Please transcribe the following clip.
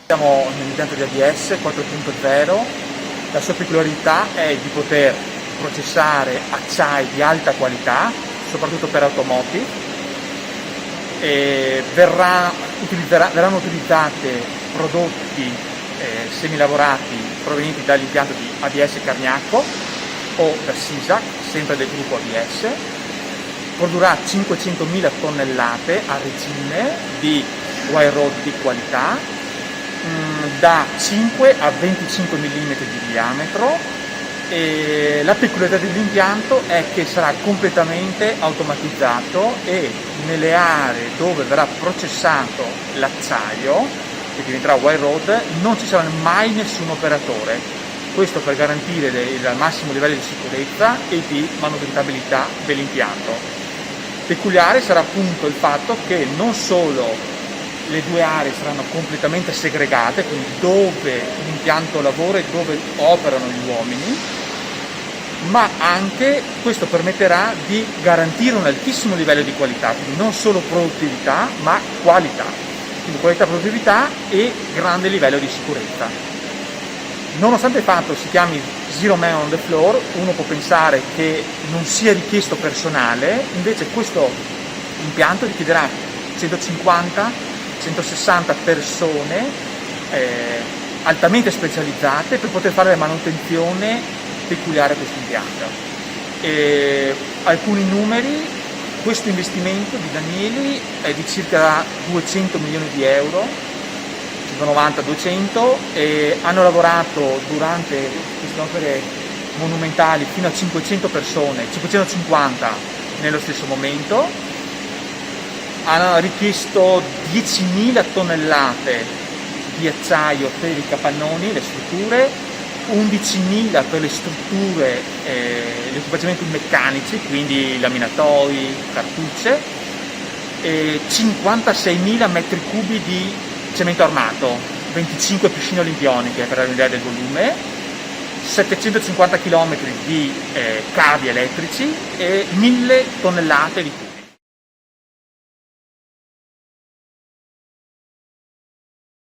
Siamo nell'impianto di ABS 4.0, la sua peculiarità è di poter processare acciai di alta qualità, soprattutto per automotive, e verranno utilizzati prodotti semilavorati provenienti dall'impianto di ABS Cargnacco o da SISAC, sempre del gruppo ABS. Produrrà 500.000 tonnellate a regime di wire rod di qualità, da 5 a 25 mm di diametro, e la peculiarità dell'impianto è che sarà completamente automatizzato e nelle aree dove verrà processato l'acciaio, che diventerà wire rod, non ci sarà mai nessun operatore. Questo per garantire il massimo livello di sicurezza e di manutenabilità dell'impianto. Peculiare sarà appunto il fatto che non solo le due aree saranno completamente segregate, quindi dove l'impianto lavora e dove operano gli uomini, ma anche questo permetterà di garantire un altissimo livello di qualità, quindi non solo produttività ma qualità, quindi qualità, produttività e grande livello di sicurezza. Nonostante il fatto si chiami Zero Man on the Floor, uno può pensare che non sia richiesto personale, invece questo impianto richiederà 150-160 persone altamente specializzate per poter fare la manutenzione peculiare a questo impianto. Alcuni numeri: questo investimento di Danieli è di circa 200 milioni di euro, 90-200, e hanno lavorato durante queste opere monumentali fino a 500 persone, 550 nello stesso momento. Hanno richiesto 10.000 tonnellate di acciaio per i capannoni, le strutture, 11.000 per le strutture, gli equipaggiamenti meccanici, quindi laminatori, cartucce, e 56.000 metri cubi di cemento armato, 25 piscine olimpioniche per avere un'idea del volume, 750 km di cavi elettrici e 1.000 tonnellate di